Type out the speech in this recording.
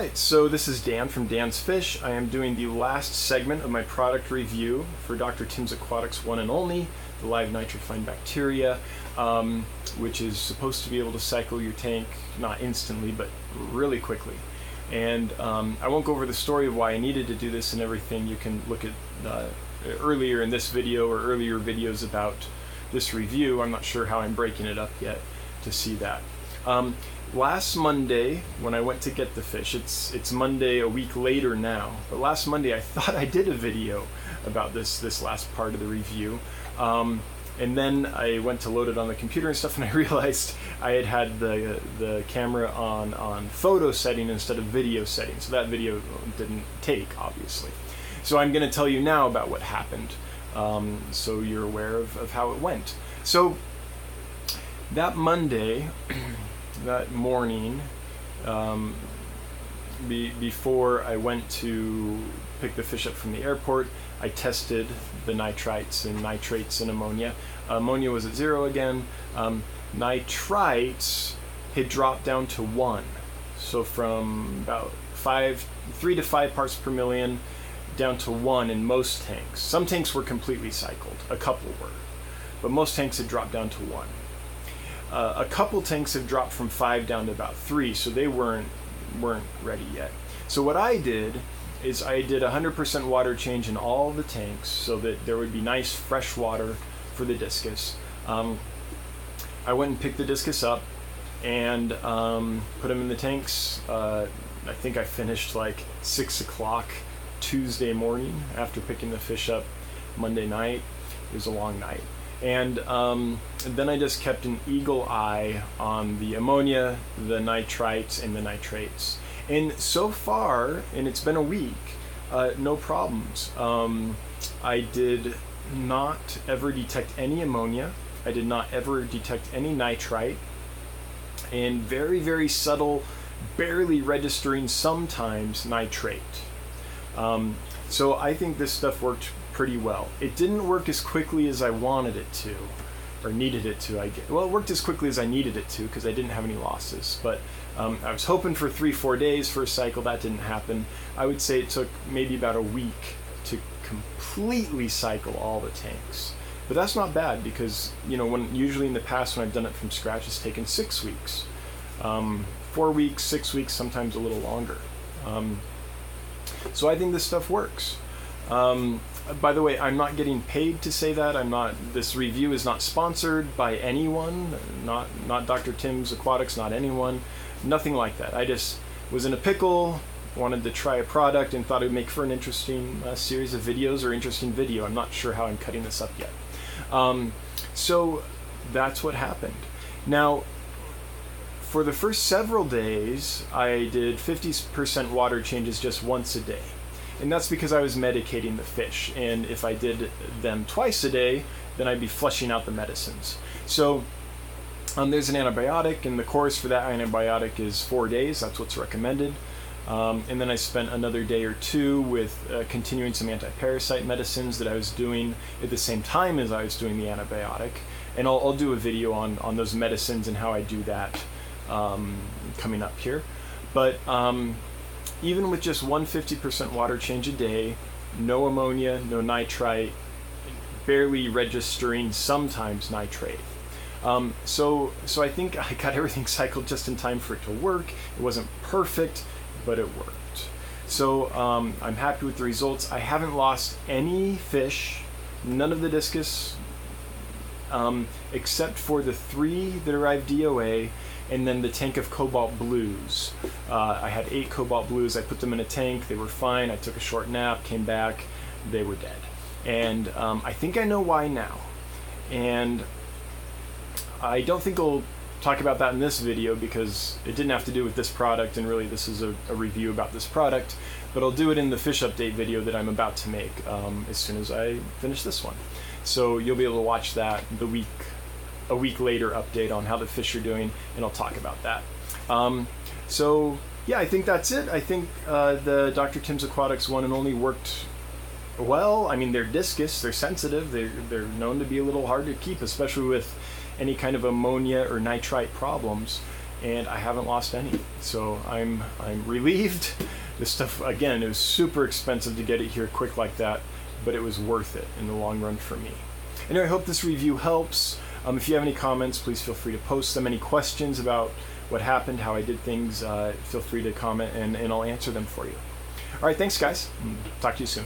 Alright, so this is Dan from Dan's Fish. I am doing the last segment of my product review for Dr. Tim's Aquatics One and Only, the live nitrophine bacteria, which is supposed to be able to cycle your tank, not instantly, but really quickly. And I won't go over the story of why I needed to do this and everything. You can look at earlier in this video or earlier videos about this review. I'm not sure how I'm breaking it up yet to see that. Last Monday, when I went to get the fish, it's Monday a week later now, but last Monday I thought I did a video about this last part of the review. And then I went to load it on the computer and stuff, and I realized I had the camera on photo setting instead of video setting, so that video didn't take, obviously. So I'm going to tell you now about what happened, so you're aware of how it went. So that Monday, that morning, before I went to pick the fish up from the airport, I tested the nitrites and nitrates and ammonia. Ammonia was at 0 again. Nitrites had dropped down to 1. So from about 3 to 5 parts per million down to 1 in most tanks. Some tanks were completely cycled, a couple were, but most tanks had dropped down to 1. A couple tanks have dropped from 5 down to about 3, so they weren't ready yet. So what I did is I did 100% water change in all the tanks so that there would be nice fresh water for the Discus. I went and picked the Discus up and put them in the tanks. I think I finished like 6 o'clock Tuesday morning after picking the fish up Monday night. It was a long night. And then I just kept an eagle eye on the ammonia, the nitrites, and the nitrates. And so far, and it's been a week, no problems. I did not ever detect any ammonia. I did not ever detect any nitrite. And very, very subtle, barely registering sometimes nitrate. So I think this stuff worked pretty well. It didn't work as quickly as I wanted it to, or needed it to. Well, it worked as quickly as I needed it to because I didn't have any losses. But I was hoping for 3-4 days for a cycle. That didn't happen. I would say it took maybe about a week to completely cycle all the tanks. But that's not bad because, you know, usually in the past when I've done it from scratch, it's taken 6 weeks. 4 weeks, 6 weeks, sometimes a little longer. So I think this stuff works. By the way, I'm not getting paid to say that. This review is not sponsored by anyone, not Dr. Tim's Aquatics, not anyone, nothing like that. I just was in a pickle, wanted to try a product, and thought it would make for an interesting series of videos or interesting video. I'm not sure how I'm cutting this up yet. So that's what happened. Now, for the first several days, I did 50% water changes just once a day. And that's because I was medicating the fish. And if I did them twice a day, then I'd be flushing out the medicines. So there's an antibiotic, and the course for that antibiotic is 4 days. That's what's recommended. And then I spent another day or 2 with continuing some anti-parasite medicines that I was doing at the same time as I was doing the antibiotic. And I'll do a video on those medicines and how I do that coming up here. But even with just 150% water change a day, no ammonia, no nitrite, barely registering sometimes nitrate. So I think I got everything cycled just in time for it to work. It wasn't perfect, but it worked. So I'm happy with the results. I haven't lost any fish, none of the Discus, except for the 3 that arrived DOA, and then the tank of cobalt blues. I had 8 cobalt blues. I put them in a tank. They were fine. I took a short nap, came back. They were dead. And I think I know why now. And I don't think I'll talk about that in this video because it didn't have to do with this product, and really this is a review about this product. But I'll do it in the fish update video that I'm about to make as soon as I finish this one. So you'll be able to watch that a week later update on how the fish are doing, and I'll talk about that. So yeah, I think that's it. I think the Dr. Tim's Aquatics One and Only worked well. I mean, they're Discus, they're sensitive, they're known to be a little hard to keep, especially with any kind of ammonia or nitrite problems. and I haven't lost any. So I'm relieved. This stuff, again, it was super expensive to get it here quick like that, but it was worth it in the long run for me. Anyway, I hope this review helps. If you have any comments, please feel free to post them. Any questions about what happened, how I did things, feel free to comment, and I'll answer them for you. All right, thanks, guys. Talk to you soon.